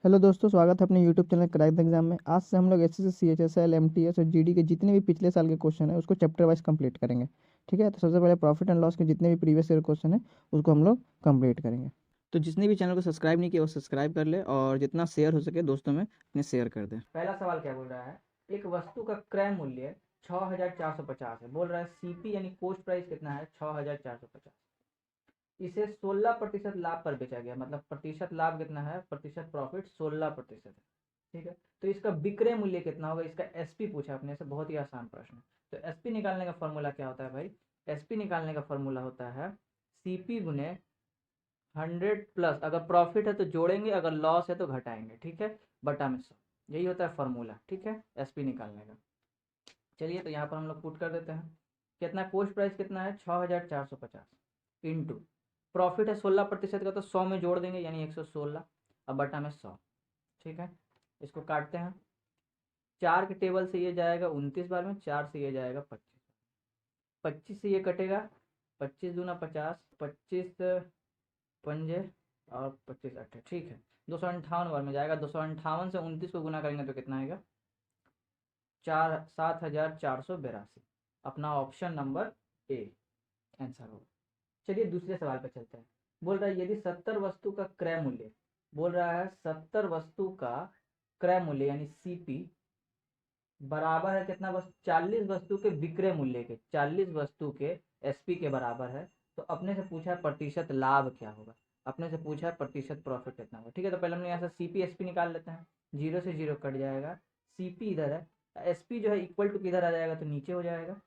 Hello दोस्तों, स्वागत है अपने YouTube channel crack the exam में। आज से हम लोग एसएससी, सीएचएसएल, एमटीएस और जीडी के जितने भी पिछले साल के क्वेश्चन है उसको चैप्टर वाइज कंप्लीट करेंगे। ठीक है, तो सबसे पहले प्रॉफिट एंड लॉस के जितने भी प्रीवियस ईयर क्वेश्चन है उसको हम लोग कंप्लीट करेंगे। तो जिसने भी चैनल को सब्सक्राइब नहीं किया वो सब्सक्राइब कर ले और जितना शेयर हो सके दोस्तों में अपने शेयर कर दे। पहला सवाल क्या बोल रहा है, एक वस्तु का क्रय मूल्य 6450 है। बोल रहा है सीपी यानी कॉस्ट प्राइस कितना है 6450। इसे 16% लाभ पर बेचा गया, मतलब प्रतिशत लाभ कितना है, प्रतिशत प्रॉफिट 16% है। ठीक है, तो इसका विक्रय मूल्य कितना होगा, इसका एसपी पूछा अपने से, बहुत ही आसान प्रश्न है। तो एसपी निकालने का फॉर्मूला क्या होता है भाई, एसपी निकालने का फॉर्मूला होता है सीपी गुने 100 प्लस, अगर प्रॉफिट है तो जोड़ेंगे, अगर लॉस है तो घटाएंगे, ठीक है, बटा में 100। यही होता है फॉर्मूला, ठीक है, एसपी निकालने का। चलिए तो यहाँ पर हम लोग पुट कर देते हैं, कितना कॉस्ट प्राइस कितना है 6450 इंटू प्रॉफिट है 16% का, तो 100 में जोड़ देंगे यानी 116, अब बटा में 100। ठीक है, इसको काटते हैं, 4 के टेबल से ये जाएगा 29 बार में, 4 से ये जाएगा 25, 25 से ये कटेगा, 25 दूना 50, 25 पंजे और 25 अट्ठे, ठीक है, 258 बार में जाएगा। 258 से 29 को गुना करेंगे तो कितना आएगा, 7482। अपना ऑप्शन नंबर ए आंसर होगा। चलिए दूसरे सवाल पर चलते हैं। बोल रहा है यदि 70 वस्तु का क्रय मूल्य, बोल रहा है 70 वस्तु का क्रय मूल्य यानी सीपी बराबर है कितना, बस 40 वस्तु के विक्रय मूल्य के, 40 वस्तु के एसपी के बराबर है, तो अपने से पूछा है प्रतिशत लाभ क्या होगा, अपने से पूछा है प्रतिशत प्रॉफिट कितना होगा। ठीक है, तो पहले हम यहाँ से सीपी एसपी निकाल लेते हैं, जीरो से जीरो कट जाएगा, सीपी इधर है, एसपी जो है इक्वल टू किधर आ जाएगा, तो नीचे हो जाएगा,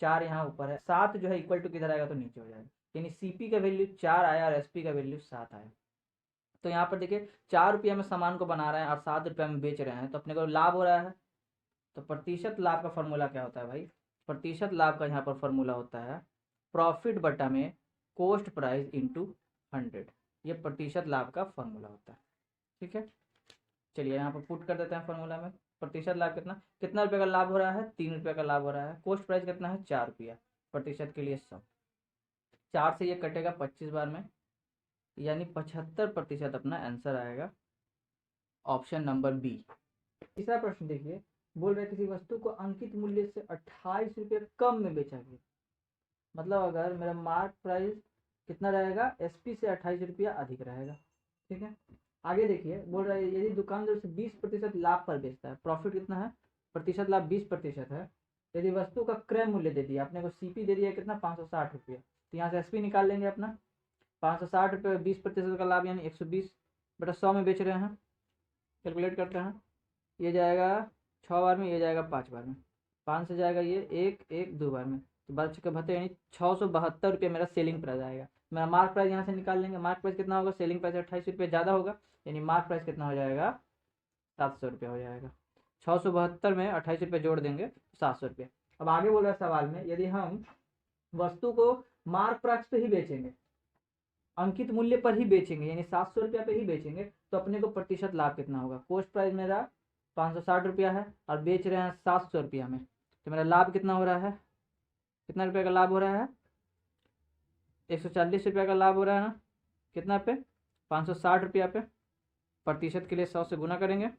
4 यहाँ ऊपर है, 7 जो है इक्वल टू किधर आएगा, तो नीचे हो जाएगा, यानी सीपी का वैल्यू 4 आया और एसपी का वैल्यू 7 आया। तो यहाँ पर देखिए 4 रुपया में सामान को बना रहे हैं और 7 रुपया में बेच रहे हैं, तो अपने को लाभ हो रहा है। तो प्रतिशत लाभ का फॉर्मूला क्या होता है भाई, प्रतिशत लाभ का यहाँ पर फॉर्मूला होता है प्रॉफिट बटा में कॉस्ट प्राइस इंटू 100, ये प्रतिशत लाभ का फॉर्मूला होता है। ठीक है, चलिए यहाँ पर पुट कर देते हैं फॉर्मूला में, प्रतिशत लाभ कितना, कितना रुपये का लाभ हो रहा है, 3 रुपये का लाभ हो रहा है, कॉस्ट प्राइस कितना है 4 रुपया, प्रतिशत के लिए 100, 4 से ये कटेगा 25 बार में, यानी 75% अपना आंसर आएगा, ऑप्शन नंबर बी। तीसरा प्रश्न देखिए, बोल रहे किसी वस्तु को अंकित मूल्य से 28 रुपये कम में बेचा गया, मतलब अगर मेरा मार्क प्राइस कितना रहेगा, एसपी से 28 रुपया अधिक रहेगा। ठीक है, आगे देखिए, बोल रहा है यदि दुकानदार से 20% लाभ पर बेचता है, प्रॉफिट कितना है, प्रतिशत लाभ 20% है, यदि वस्तु का क्रय मूल्य दे दिया अपने को, सीपी दे दिया कितना 560 रुपया, तो यहाँ से एसपी निकाल लेंगे अपना, 560 रुपये 20% का लाभ यानी 120 बटा 100 में बेच रहे हैं, कैलकुलेट करते हैं, ये जाएगा 6 बार में, ये जाएगा 5 बार में, 5 से जाएगा ये एक एक 2 बार में, तो बच के भत्ते यानी 672 रुपये मेरा सेलिंग प्राइस आएगा। मेरा मार्क प्राइस यहाँ से निकाल लेंगे, मार्क प्राइस कितना होगा, सेलिंग प्राइस 28 रुपये ज़्यादा होगा, यानी मार्क प्राइस कितना हो जाएगा 700 रुपये हो जाएगा। 672 में 28 रुपये जोड़ देंगे 700 रुपये। अब आगे बोल रहा है सवाल में, यदि हम वस्तु को मार्क प्राइस पे ही बेचेंगे, अंकित मूल्य पर ही बेचेंगे, यानी 700 रुपया पे ही बेचेंगे, तो अपने को प्रतिशत लाभ कितना होगा, कॉस्ट प्राइस मेरा 560 रुपया है और बेच रहे हैं 700 रुपया में, तो मेरा लाभ कितना हो रहा है, कितना रुपये का लाभ हो रहा है, 140 रुपया का लाभ हो रहा है ना, कितना पे 560 रुपया पे, प्रतिशत के लिए 100 से गुना करेंगे,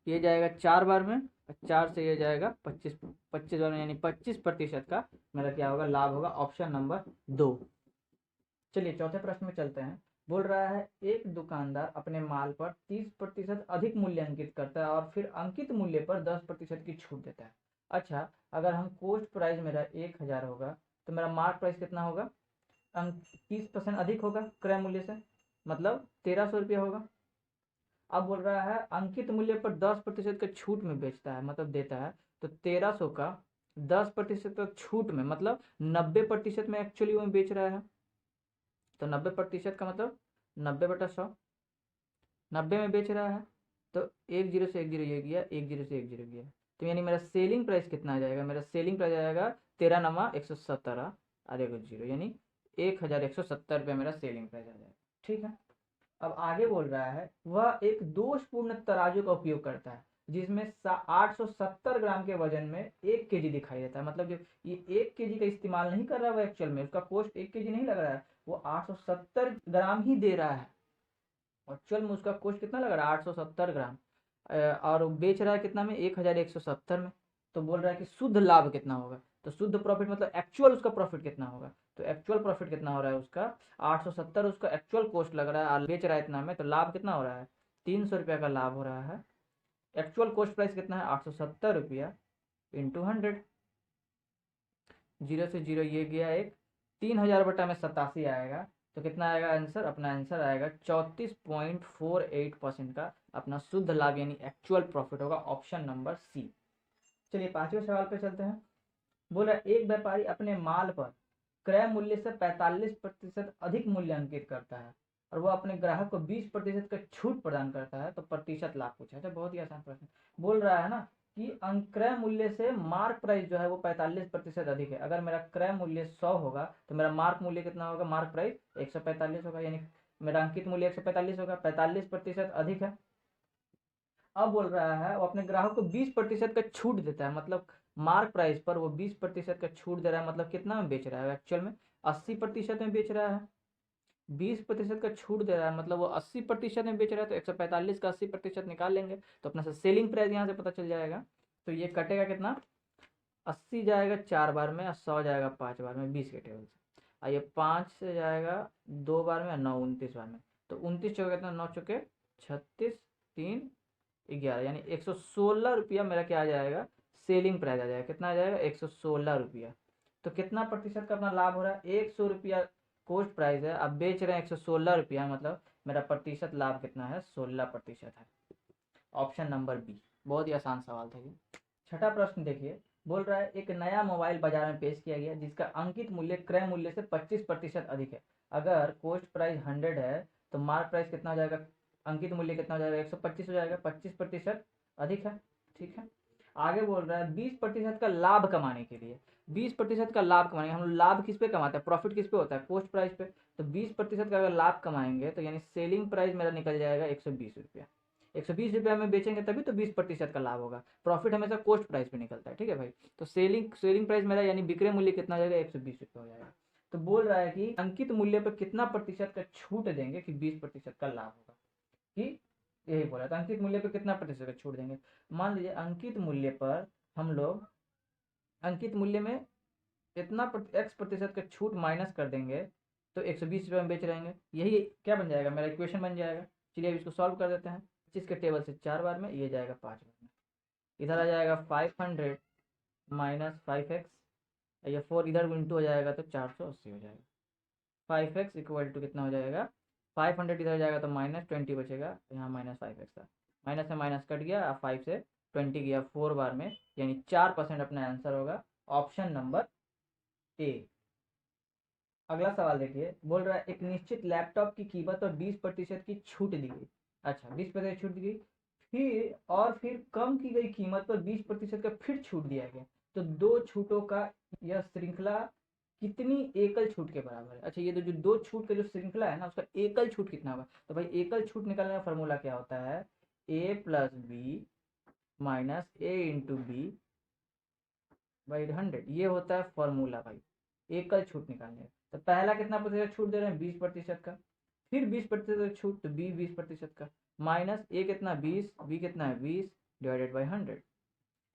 ये जाएगा 4 बार में, 4 से ये जाएगा 25, 25 बार में, यानी 25% का मेरा क्या होगा, लाभ होगा, ऑप्शन नंबर 2। चलिए चौथे प्रश्न में चलते हैं। बोल रहा है एक दुकानदार अपने माल पर 30% अधिक मूल्य अंकित करता है और फिर अंकित मूल्य पर 10% की छूट देता है। अच्छा, अगर हम कॉस्ट प्राइस मेरा 1000 होगा, तो मेरा मार्क प्राइस कितना होगा, 30% अधिक होगा क्रय मूल्य से, मतलब 1300 रुपया होगा। अब बोल रहा है अंकित मूल्य पर 10% का छूट में बेचता है, मतलब देता है, तो 1300 का 10% का छूट में, मतलब 90% में एक्चुअली वो बेच रहा है, तो 90% का मतलब 90/100, 90 में बेच रहा है, तो 10 से 10 ये गया, 10 से 10 गया, तो यानी मेरा सेलिंग प्राइस कितना आ जाएगा, मेरा सेलिंग प्राइस आएगा 13×117 और 1 0, यानी 1170 रुपये मेरा सेलिंग प्राइस आ जाएगा। ठीक है, अब आगे बोल रहा है वह एक दोषपूर्ण तराजू का उपयोग करता है जिसमें 870 ग्राम के वजन में 1 केजी दिखाई देता है, मतलब जो ये 1 केजी का इस्तेमाल नहीं कर रहा है वो, एक्चुअल में उसका कॉस्ट 1 केजी नहीं लग रहा है, वो 870 ग्राम ही दे रहा है। एक्चुअल में उसका कॉस्ट कितना लग रहा है 870 ग्राम, और बेच रहा है कितना में 1170 में। तो बोल रहा है कि शुद्ध लाभ कितना होगा, तो शुद्ध प्रॉफिट मतलब एक्चुअल उसका प्रॉफिट कितना होगा, तो एक्चुअल प्रॉफिट कितना हो रहा है उसका 870 उसका एक्चुअल कॉस्ट लग रहा है और बेच रहा है इतना में, तो लाभ कितना हो रहा है 300 रुपया का लाभ हो रहा है। एक्चुअल कॉस्ट प्राइस कितना है 870 रुपया इंटू 100, जीरो से जीरो ये गया एक, 3000 बटा में 87 आएगा, तो कितना आएगा आंसर, अपना आंसर आएगा 34.48% का अपना शुद्ध लाभ यानी एक्चुअल प्रॉफिट होगा, ऑप्शन नंबर सी। चलिए पांचवें सवाल पे चलते हैं। बोला एक व्यापारी अपने माल पर क्रय मूल्य से 45% अधिक मूल्य अंकित करता है और वो अपने ग्राहक को 20% का छूट प्रदान करता है, तो प्रतिशत लाभ पूछा है। बहुत ही आसान प्रश्न बोल रहा है ना कि क्रय मूल्य से मार्क प्राइस जो है वो 45% अधिक है। अगर मेरा क्रय मूल्य 100 होगा तो मेरा मार्क मूल्य कितना होगा, मार्क प्राइस 145 होगा, यानी मेरा अंकित मूल्य 145 होगा, 45% अधिक है। अब बोल रहा है वो अपने ग्राहक को 20% का छूट देता है, मतलब मार्क प्राइस पर वो 20% का छूट दे रहा है, मतलब कितना में बेच रहा है एक्चुअल में 80% में बेच रहा है। 20% का छूट दे रहा है मतलब वो 80% में बेच रहा है, तो 145 का 80% निकाल लेंगे तो अपना सेलिंग प्राइस यहाँ से पता चल जाएगा। तो ये कटेगा कितना, 80 जाएगा 4 बार में और 100 जाएगा 5 बार में 20 के टेबल से, और ये 5 से जाएगा 2 बार में और 9 29 बार में, तो 29 चौके कितना 9 चौके 36 3 11, यानी 116 रुपया मेरा क्या आ जाएगा, सेलिंग प्राइस आ जाएगा, कितना आ जाएगा 116 रुपया। तो कितना प्रतिशत का अपना लाभ हो रहा है, 100 रुपया कोस्ट प्राइस है, अब बेच रहे हैं 116 रुपया, मतलब मेरा प्रतिशत लाभ कितना है 16% है, ऑप्शन नंबर बी। बहुत ही आसान सवाल था ये। छठा प्रश्न देखिए, बोल रहा है एक नया मोबाइल बाजार में पेश किया गया जिसका अंकित मूल्य क्रय मूल्य से 25% अधिक है। अगर कोस्ट प्राइस 100 है तो मार्क प्राइस कितना हो जाएगा, अंकित मूल्य कितना हो जाएगा 125 हो जाएगा, 25% अधिक है। ठीक है, आगे बोल रहा है 20% का लाभ कमाने के लिए, 20% का लाभ कमाएंगे हम लोग, लाभ किस पे कमाते हैं, प्रॉफिट किस पे होता है कोस्ट प्राइस पे, तो 20% का अगर लाभ कमाएंगे तो यानी सेलिंग प्राइस मेरा निकल जाएगा 120 रुपया, 120 रुपया में बेचेंगे तभी तो 20% का लाभ होगा, प्रॉफिट हमेशा कोस्ट प्राइस पे निकलता है। ठीक है भाई, तो सेलिंग प्राइस मेरा यानी बिक्री मूल्य कितना हो जाएगा 120 रुपया हो जाएगा। तो बोल रहा है कि अंकित मूल्य पर कितना प्रतिशत का छूट देंगे कि 20% का लाभ होगा, कि यही बोला था अंकित मूल्य पर कितना प्रतिशत का छूट देंगे। मान लीजिए अंकित मूल्य पर हम लोग अंकित मूल्य में इतना एक्स प्रतिशत का छूट माइनस कर देंगे तो 120 रुपये में बेच रहेंगे, यही क्या बन जाएगा मेरा इक्वेशन बन जाएगा। चलिए अब इसको सॉल्व कर देते हैं, 25 के टेबल से 4 बार में ये जाएगा 5 बार में, इधर आ जाएगा 500 माइनस 5x, ये 4 इधर इंटू हो जाएगा तो 480 हो जाएगा, 5x इक्वल टू कितना हो जाएगा 500 इधर जाएगा तो -20 बचेगा, यहाँ -5x था, माइनस से माइनस कट गया, 5 से 20 गया 4 बार में, यानी 4% अपना आंसर होगा, ऑप्शन नंबर ए। अगला सवाल देखिए, बोल रहा है एक निश्चित लैपटॉप की कीमत पर 20% की छूट दी गई, अच्छा 20% छूट दी गई, फिर कम की गई कीमत पर 20% का फिर छूट दिया गया, तो दो छूटों का यह श्रृंखला कितनी एकल छूट के बराबर है। अच्छा ये जो दो छूट का जो श्रृंखला है ना उसका एकल छूट कितना होगा, तो भाई एकल छूट निकालने का फॉर्मूला क्या होता है, A plus B minus A into B by 100, ये होता है फॉर्मूला भाई एकल छूट निकालने का। तो पहला कितना प्रतिशत छूट दे रहे हैं 20% का, फिर 20% छूट तो बी 20% का, माइनस ए कितना 20, बी कितना है 20 डिवाइडेड बाई 100,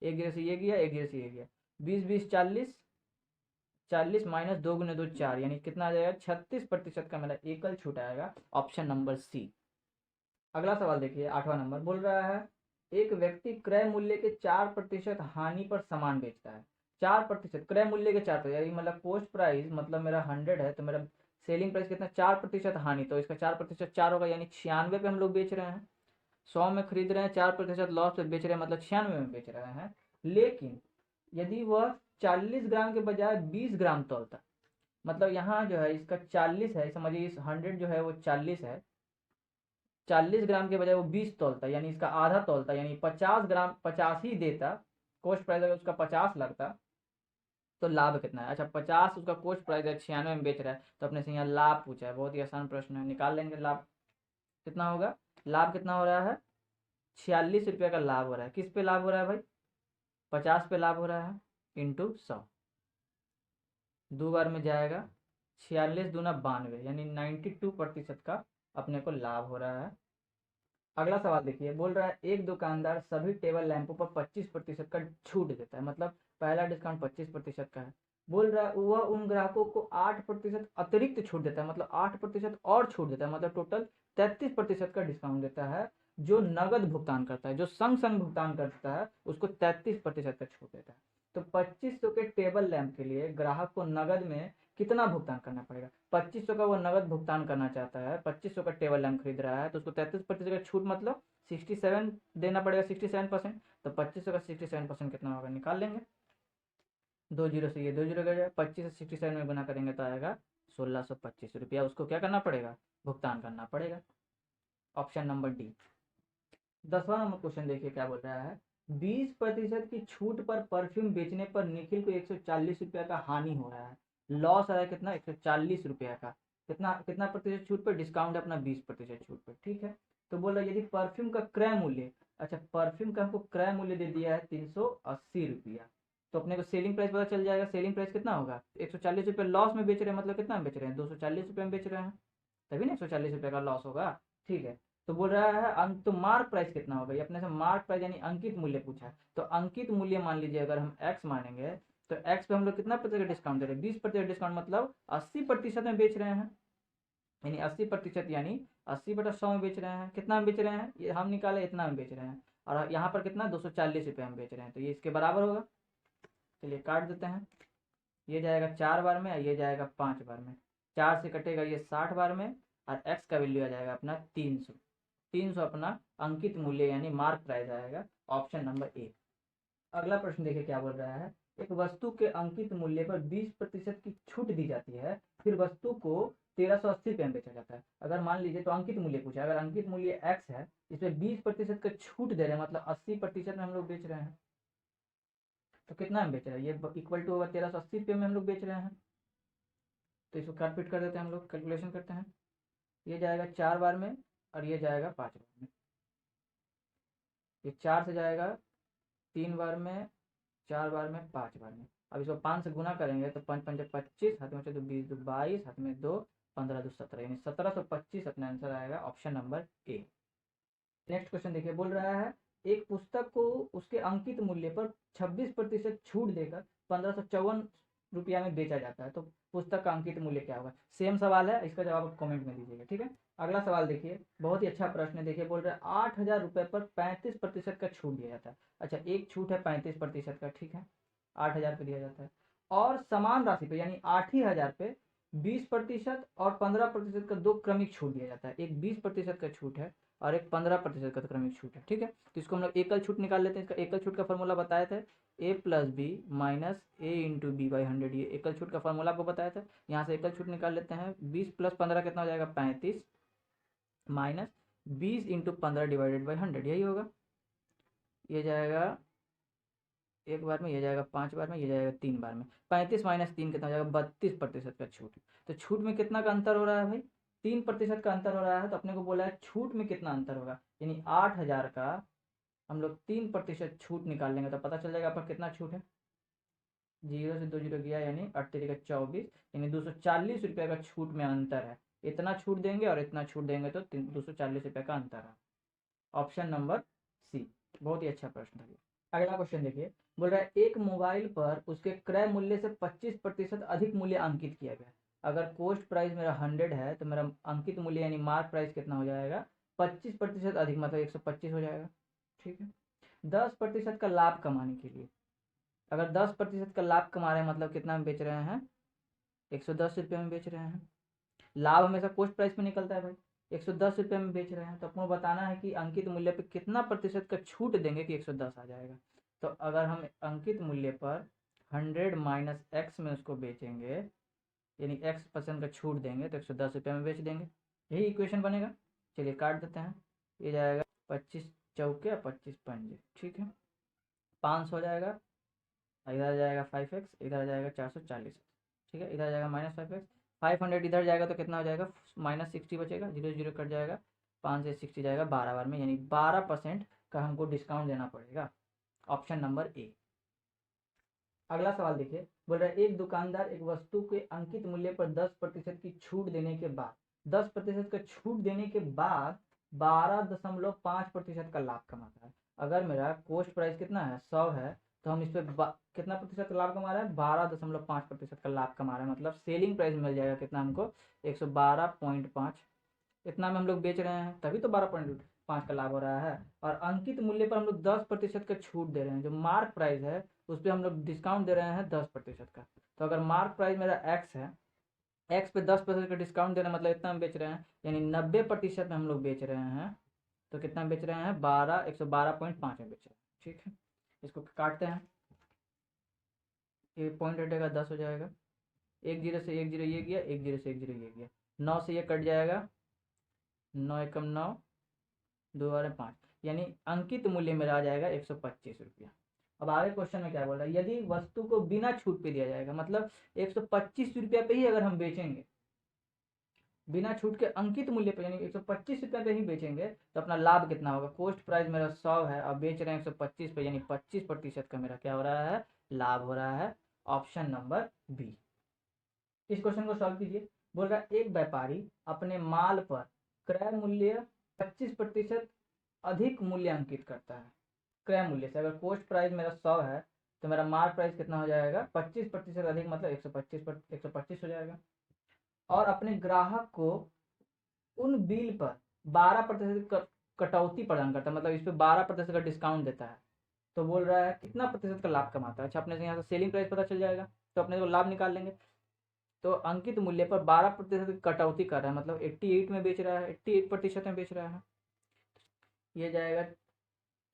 एक गिरे से ये गया एक गिरे से ये गया, 20 20 40, 40 माइनस 2 गुने 2 4, यानी कितना आ जाएगा 36% का मेरा एकल छूट आएगा, ऑप्शन नंबर सी। अगला सवाल देखिए 8वां नंबर, बोल रहा है एक व्यक्ति क्रय मूल्य के 4% हानि पर सामान बेचता है, 4% क्रय मूल्य के 4%, मतलब कोस्ट प्राइस मतलब मेरा 100 है तो मेरा सेलिंग प्राइस कितना 4% हानि, तो इसका 4% 4 होगा, यानी 96 पे हम लोग बेच रहे हैं, 100 में खरीद रहे हैं 4% लॉस पे बेच रहे हैं, मतलब 96 में बेच रहे हैं। लेकिन यदि वह 40 ग्राम के बजाय 20 ग्राम तौलता, मतलब यहाँ जो है इसका 40 है, समझिए इस 100 जो है वो 40 है, 40 ग्राम के बजाय वो 20 तोलता, यानी इसका आधा तोलता, यानी 50 ग्राम 50 ही देता, कोस्ट प्राइस अगर उसका 50 लगता तो लाभ कितना है। अच्छा 50 उसका कोस्ट प्राइस है, 96 में बेच रहा है, तो अपने से यहाँ लाभ पूछा है, बहुत ही आसान प्रश्न है, निकाल लेंगे लाभ कितना होगा, लाभ कितना हो रहा है 46 रुपये का लाभ हो रहा है, किस पे लाभ हो रहा है भाई 50 पे लाभ हो रहा है, इंटू 100, 2 बार में जाएगा, 46 दूना 92, यानी 92% का अपने को लाभ हो रहा है। अगला सवाल देखिए, बोल रहा है एक दुकानदार सभी टेबल लैंपों पर 25% का छूट देता है, मतलब पहला डिस्काउंट 25% का है। बोल रहा है वह उन ग्राहकों को 8% अतिरिक्त छूट देता है, मतलब 8% और छूट देता है, मतलब टोटल 33% का डिस्काउंट देता है। जो नगद भुगतान करता है, जो संग संग भुगतान करता है, उसको 33% का छूट देता है। तो 2500 के टेबल लैंप के लिए ग्राहक को नगद में कितना भुगतान करना पड़ेगा? 2500 का वो नगद भुगतान करना चाहता है, 2500 का टेबल लैंप खरीद रहा है, तो उसको 33% का छूट मतलब 67 देना पड़ेगा, 67%। तो 2500 का 67% कितना होगा, निकाल लेंगे। 20 से ये 20 गया, 25 से 67 में गुना करेंगे तो आएगा 1625 रुपया। उसको क्या करना पड़ेगा, भुगतान करना पड़ेगा। Option number D. 10वां नंबर क्वेश्चन देखिए क्या बोल रहा है। 20% की छूट पर परफ्यूम बेचने पर निखिल को 140 रुपया का हानि हो रहा है। लॉस आ रहा है कितना, 140 रुपया का। कितना कितना प्रतिशत छूट पर डिस्काउंट है अपना, 20% छूट पर, ठीक है। तो बोल रहा है यदि परफ्यूम का क्रय मूल्य, अच्छा परफ्यूम का हमको क्रय मूल्य दे दिया है 380 रुपया, तो अपने को सेलिंग प्राइस पता चल जाएगा। सेलिंग प्राइस कितना होगा, 140 रुपये लॉस में बेच रहे हैं, मतलब कितना में बेच रहे हैं, 240 रुपये में बेच रहे हैं, तभी ना 140 रुपये का लॉस होगा, ठीक है। तो बोल रहा है तो मार्क प्राइस कितना होगा, ये अपने से मार्क प्राइस यानी अंकित मूल्य पूछा है। तो अंकित मूल्य मान लीजिए अगर हम एक्स मानेंगे, तो एक्स पे हम लोग कितना प्रतिशत डिस्काउंट दे रहे हैं, 20% डिस्काउंट, मतलब 80% में बेच रहे हैं, यानी 80% यानी 80/100 में बेच रहे हैं। कितना में बेच रहे हैं, ये हम निकाले इतना में बेच रहे हैं, और यहाँ पर कितना 240 रुपये में बेच रहे हैं, तो ये इसके बराबर होगा। चलिए काट देते हैं, ये जाएगा 4 बार में, ये जाएगा 5 बार में, 4 से कटेगा ये 60 बार में, और एक्स का वैल्यू आ जाएगा अपना 300। 300 अपना अंकित मूल्य यानी मार्क प्राइस आएगा, ऑप्शन नंबर ए। अगला प्रश्न देखिए क्या बोल रहा है। एक वस्तु के अंकित मूल्य पर 20% की छूट दी जाती है, फिर वस्तु को 1380 रुपये में बेचा जाता है। अगर मान लीजिए, तो अंकित मूल्य पूछा, अगर अंकित मूल्य एक्स है, इसमें 20% का छूट दे रहे हैं, मतलब 80% में हम लोग बेच रहे हैं, तो कितना में बेच रहे हैं, ये इक्वल टू होगा 1380 रुपये में हम लोग बेच रहे हैं। तो इसको काट पीट कर देते हैं, हम लोग कैलकुलेशन करते हैं। ये जाएगा 4 बार में, और ये जाएगा 5 बार में। ये 4 से जाएगा 3 बार में, 4 बार में, 5 बार में। अब इसको 5 से गुना करेंगे तो 5 पंजे 25, हाथ में 20 दो 22, हाथ में 2 15 दो 17, यानी 1725 अपना आंसर आएगा, option number A. Next question देखिए, बोल रहा है एक पुस्तक को उसके अंकित मूल्य पर 26% छूट देकर 1554 रुपया में बेचा जाता है, तो पुस्तक का अंकित मूल्य क्या होगा। सेम सवाल है, इसका जवाब आप कमेंट में दीजिएगा, ठीक है। अगला सवाल देखिए, बहुत ही अच्छा प्रश्न है। देखिए बोल रहा है 8000 रुपये पर 35% का छूट दिया जाता है। अच्छा एक छूट है 35% का, ठीक है, 8000 पे दिया जाता है, और समान राशि पे यानी 8000 पे 20% और 15% का दो क्रमिक छूट दिया जाता है। एक 20% का छूट है, और एक 15% का क्रमिक छूट है, ठीक है। तो इसको हम लोग एकल छूट निकाल लेते हैं। इसका एकल छूट का फॉर्मूला बताए थे, A plus B minus A into B by 100, ये एकल छूट का फॉर्मूला आपको बताया था। यहाँ से एकल छूट निकाल लेते हैं, 20 प्लस 15 कितना हो जाएगा, 35, माइनस 20 इंटू 15 डिवाइडेड बाई 100, यही होगा। ये जाएगा एक बार में, ये जाएगा 5 बार में, ये जाएगा 3 बार में। 35 माइनस 3 कितना हो जाएगा, 32% का छूट। तो छूट में कितना का अंतर हो रहा है भाई, 3% का अंतर हो रहा है। तो अपने को बोला है छूट में कितना अंतर होगा, यानी 8000 का हम लोग 3% छूट निकाल लेंगे तो पता चल जाएगा पर कितना छूट है। 0 से 2 जीरो गया, यानी 8×24, यानी 240 रुपये का छूट में अंतर है। इतना छूट देंगे और इतना छूट देंगे तो 240 रुपये का अंतर है, ऑप्शन नंबर सी। बहुत ही अच्छा प्रश्न है। अगला क्वेश्चन देखिए, बोल रहा है एक मोबाइल पर उसके क्रय मूल्य से 25% अधिक मूल्य अंकित किया गया। अगर कॉस्ट प्राइस मेरा 100 है, तो मेरा अंकित मूल्य यानी मार्क प्राइस कितना हो जाएगा, 25% अधिक, मतलब 125 हो जाएगा, ठीक है। 10% का लाभ कमाने के लिए, अगर 10% का लाभ कमा रहे हैं, मतलब कितना में बेच रहे हैं, 110 रुपये में बेच रहे हैं। लाभ हमेशा कॉस्ट प्राइस में निकलता है भाई, 110 रुपये में बेच रहे हैं, तो आपको बताना है कि अंकित मूल्य पे कितना प्रतिशत का छूट देंगे कि 110 आ जाएगा। तो अगर हम अंकित मूल्य पर 100 माइनस एक्स में उसको बेचेंगे, यानी x% का छूट देंगे, तो 110 रुपये में बेच देंगे, यही इक्वेशन बनेगा। चलिए काट देते हैं, ये जाएगा 25 चौके 25 पंजे, ठीक है, 500 हो जाएगा, इधर आ जाएगा 5x, इधर आ जाएगा 440, ठीक है, इधर आ जाएगा माइनस 5x, 500 इधर जाएगा तो कितना हो जाएगा, माइनस 60 बचेगा, 0 0 कट जाएगा, 5 से 60 जाएगा 12 बार में, यानी 12% का हमको डिस्काउंट देना पड़ेगा, ऑप्शन नंबर ए। अगला सवाल देखिए, बोल रहा है एक दुकानदार एक वस्तु के अंकित मूल्य पर 10% की छूट देने के बाद 10% का छूट देने के बाद 12.5% का लाभ कमाता है। अगर मेरा कोस्ट प्राइस कितना है 100 है, तो हम इस पे कितना प्रतिशत का लाभ कमा रहे हैं 12.5% का लाभ कमा रहे हैं। मतलब सेलिंग प्राइस मिल जाएगा कितना हमको 112.5, इतना में हम लोग बेच रहे हैं, तभी तो 12.5 का लाभ हो रहा है। और अंकित मूल्य पर हम लोग 10% का छूट दे रहे हैं। जो मार्क प्राइस है उस पर हम लोग डिस्काउंट दे रहे हैं 10% का। तो अगर मार्क प्राइस मेरा एक्स है, एक्स पे 10% का डिस्काउंट दे रहे हैं, मतलब इतना हम बेच रहे हैं, यानी 90% में हम लोग बेच रहे हैं। तो कितना बेच रहे हैं 112.5 में बेच रहे हैं। ठीक है, इसको काटते हैं, ये पॉइंट हटेगा 10 हो जाएगा, एक जीरो से एक जीरो ये गया, एक जीरो से एक जीरो ये गया, 9 से ये कट जाएगा, 9 एकम 9, 2 बार 5, यानी अंकित मूल्य मेरा आ जाएगा 125 रुपया। अब आगे क्वेश्चन में क्या बोल रहा है, यदि वस्तु को बिना छूट पे दिया जाएगा, मतलब 125 रुपया पे ही अगर हम बेचेंगे, बिना छूट के अंकित मूल्य पे यानी 125 रुपये पे ही बेचेंगे, तो अपना लाभ कितना होगा। कोस्ट प्राइस मेरा 100 है और बेच रहे हैं 125 पे, यानी 25% का मेरा क्या हो रहा है लाभ हो रहा है। Option number B. इस क्वेश्चन को सॉल्व कीजिए। बोल रहा है एक व्यापारी अपने माल पर क्रय मूल्य 25% अधिक मूल्य अंकित करता है। क्रय मूल्य से अगर कोस्ट प्राइस मेरा 100 है, तो मेरा मार्क प्राइस कितना हो जाएगा 25% अधिक, मतलब 125 हो जाएगा। और अपने ग्राहक को उन बिल पर 12% कटौती प्रदान करता है, मतलब इस पर 12% का डिस्काउंट देता है। तो बोल रहा है कितना प्रतिशत का लाभ कमाता है। अच्छा, अपने से यहाँ से सेलिंग प्राइस पता चल जाएगा, तो अपने को लाभ निकाल लेंगे। तो अंकित मूल्य पर 12% की कटौती कर रहा है, मतलब 88 में बेच रहा है, 88% में बेच रहा है। ये जाएगा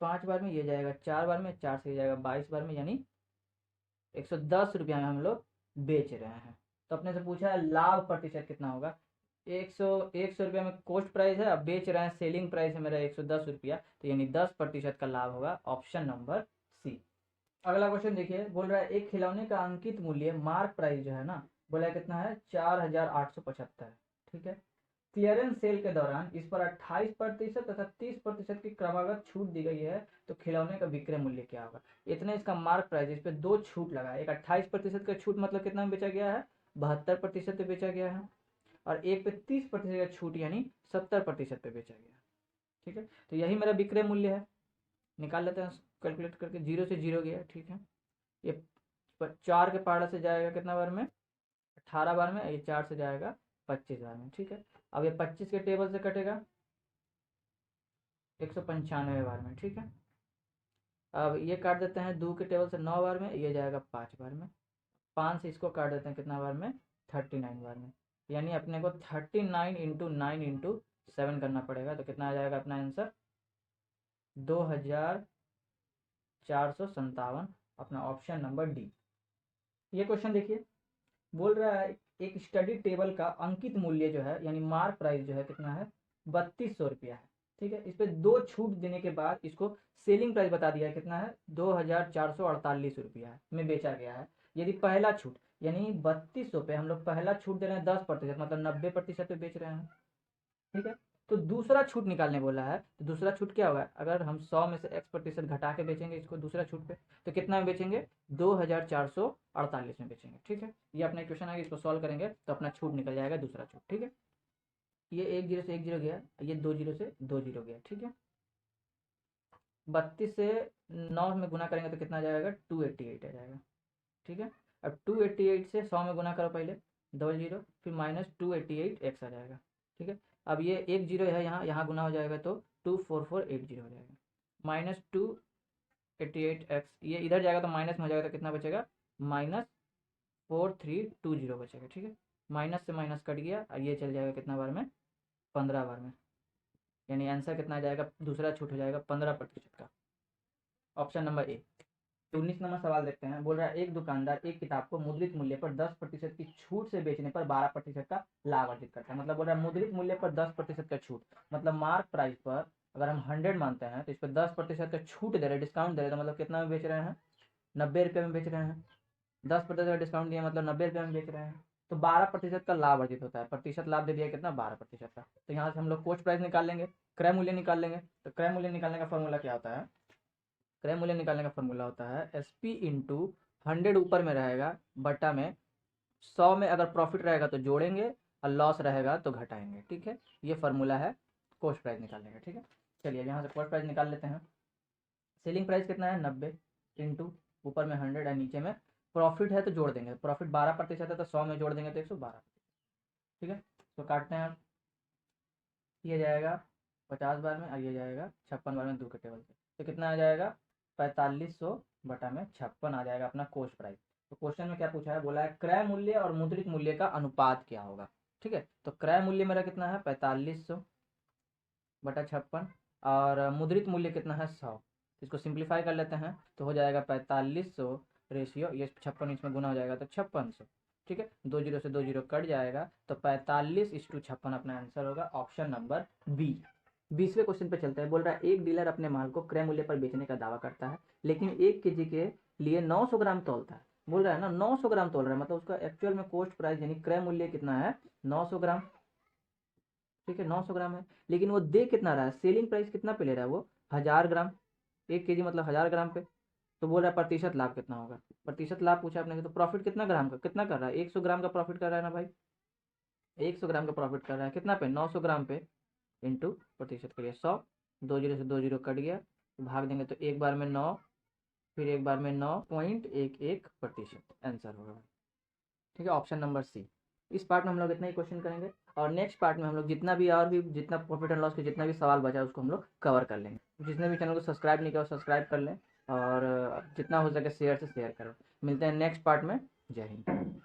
5 बार में, ये जाएगा 4 बार में, 4 से ये जाएगा 22 बार में, यानी 110 रुपया में हम लोग बेच रहे हैं। तो अपने से पूछा है लाभ प्रतिशत कितना होगा। 100 रुपया में कोस्ट प्राइस है, अब बेच रहे हैं, सेलिंग प्राइस है मेरा 110 रुपया, तो यानी 10% का लाभ होगा। Option number C. अगला क्वेश्चन देखिए, बोल रहा है एक खिलौने का अंकित मूल्य मार्क प्राइस जो है ना, बोला है कितना है 4875। ठीक है, क्लियरेंस सेल के दौरान इस पर 28% तथा 30% की क्रमागत छूट दी गई है, तो खिलौने का विक्रय मूल्य क्या होगा। इतना इसका मार्क प्राइस, इस पे दो छूट लगा है, एक 28% का छूट, मतलब कितना में बेचा गया है 72% पे बेचा गया है, और एक पे 30% का छूट यानी 70% पे बेचा गया। ठीक है, तो यही मेरा विक्रय मूल्य है। निकाल लेते हैं कैलकुलेट करके, 0 से 0 गया। ठीक है, ये 4 के पहाड़ा से जाएगा कितना बार में 18 बार में, ये 4 से जाएगा 25 बार में। ठीक है, अब ये 25 के टेबल से कटेगा 195 बार में। ठीक है, अब ये काट देते हैं 2 के टेबल से 9 बार में, ये जाएगा 5 बार में, 5 से इसको काट देते हैं कितना बार में 39 बार में, यानी अपने को 39 इंटू 9 इंटू 7 करना पड़ेगा। तो कितना आ जाएगा अपना आंसर 2457, अपना ऑप्शन नंबर डी। ये क्वेश्चन देखिए, बोल रहा है एक स्टडी टेबल का अंकित मूल्य जो है यानी मार्क प्राइस जो है कितना है 3200 रुपया है। ठीक है, इस पे दो छूट देने के बाद इसको सेलिंग प्राइस बता दिया है कितना है 2448 रुपया में बेचा गया है। यदि पहला छूट यानी 3200 पे हम लोग पहला छूट दे रहे हैं 10%, मतलब 90% पे बेच रहे हैं। ठीक है, तो दूसरा छूट निकालने बोला है, तो दूसरा छूट क्या होगा, अगर हम 100 में से x% घटा के बेचेंगे इसको दूसरा छूट पे, तो कितना में बेचेंगे 2448 में बेचेंगे। ठीक है, ये अपना इक्वेशन है, इसको सॉल्व करेंगे तो अपना छूट निकल जाएगा दूसरा छूट। ठीक है, ये 1 जीरो से 1 जीरो गया, ये 2 जीरो से 2 जीरो गया। ठीक है, 32 से 9 में गुना करेंगे तो कितना आ जाएगा 288 आ जाएगा। ठीक है, अब 288 से 100 में गुना करो पहले, डबल जीरो, फिर -288 x आ जाएगा। ठीक है, अब ये एक जीरो है, यहाँ यहाँ गुना हो जाएगा तो 24480 हो जाएगा, -288x, ये इधर जाएगा तो माइनस में हो जाएगा, तो कितना बचेगा -4320 बचेगा। ठीक है, माइनस से माइनस कट गया और ये चल जाएगा कितना बार में 15 बार में, यानी आंसर कितना आ जाएगा दूसरा छूट हो जाएगा 15% का। Option number A. 19 नंबर सवाल देखते हैं, बोल रहा है एक दुकानदार एक किताब को मुद्रित मूल्य पर 10% की छूट से बेचने पर 12% का लाभ अर्जित करता है। मतलब बोल रहा है मुद्रित मूल्य पर 10% का छूट, मतलब मार्क प्राइस पर अगर हम 100 मानते हैं तो इस पर 10% का छूट दे रहे हैं, डिस्काउंट दे रहे हैं, तो मतलब कितना में बेच रहे हैं 90 रुपये में बेच रहे हैं। 10% का डिस्काउंट दिया मतलब 90 रुपये में बेच रहे हैं, तो 12% का लाभ अर्जित होता है। प्रतिशत लाभ दे दिया कितना 12% का। तो यहाँ से हम लोग कोस्ट प्राइस निकाल लेंगे, क्रय मूल्य निकाल लेंगे। तो क्रय मूल्य निकालने का फॉर्मूला क्या होता है, क्रय मूल्य निकालने का फॉर्मूला होता है SP इंटू 100 ऊपर में रहेगा बटा में 100 में अगर प्रॉफिट रहेगा तो जोड़ेंगे और लॉस रहेगा तो घटाएंगे। ठीक है, ये फार्मूला है कॉस्ट प्राइस निकालने का। ठीक है, चलिए यहाँ से कॉस्ट प्राइस निकाल लेते हैं। सेलिंग प्राइस कितना है 90 इंटू ऊपर में 100 और नीचे में प्रॉफिट है तो जोड़ देंगे। प्रॉफिट 12% है तो 100 में जोड़ देंगे तो 112। ठीक है, तो काटते हैं। ये जाएगा 50 बार में और ये जाएगा 56 बार में 2 के टेबल से, तो कितना आ जाएगा 4500 बटा में 56 आ जाएगा अपना कॉस्ट प्राइस। तो क्वेश्चन में क्या पूछा है, बोला है क्रय मूल्य और मुद्रित मूल्य का अनुपात क्या होगा। ठीक है, तो क्रय मूल्य मेरा कितना है 4500 बटा 56 और मुद्रित मूल्य कितना है 100। इसको सिंप्लीफाई कर लेते हैं तो हो जाएगा 4500 रेशियो ये 56 इसमें गुना हो जाएगा तो 5600। ठीक है, 2 जीरो से 2 जीरो कट जाएगा तो 45:56 अपना आंसर होगा ऑप्शन नंबर बी। 20वें क्वेश्चन पे चलते हैं। बोल रहा है एक डीलर अपने माल को क्रय मूल्य पर बेचने का दावा करता है लेकिन 1 केजी के लिए 900 ग्राम तौलता है। बोल रहा है ना 900 ग्राम तोल रहा है, मतलब उसका एक्चुअल में कॉस्ट प्राइस यानी क्रय मूल्य कितना है 900 ग्राम। ठीक है, 900 ग्राम है, लेकिन वो दे कितना रहा है, सेलिंग प्राइस कितना पे ले रहा है वो 1000 ग्राम। 1 केजी मतलब 1000 ग्राम पे। तो बोल रहा है प्रतिशत लाभ कितना होगा। प्रतिशत लाभ पूछा आपने, तो प्रॉफिट कितना ग्राम का कितना कर रहा है 100 ग्राम का प्रॉफिट कर रहा है ना भाई। 100 ग्राम का प्रॉफिट कर रहा है कितना पे 900 ग्राम पे इंटू प्रतिशत करिए 100। 2 जीरो से 2 जीरो कट गया तो भाग देंगे तो एक बार में 9 फिर एक बार में 9.11% आंसर होगा। ठीक है, ऑप्शन नंबर सी। इस पार्ट में हम लोग इतना ही क्वेश्चन करेंगे और नेक्स्ट पार्ट में हम लोग जितना भी और भी जितना प्रॉफिट एंड लॉस के जितना भी सवाल बचा है उसको हम लोग कवर कर लेंगे। जिसने भी चैनल को सब्सक्राइब नहीं किया सब्सक्राइब कर लें और जितना हो सके शेयर से शेयर करो। मिलते हैं नेक्स्ट पार्ट में। जय हिंद।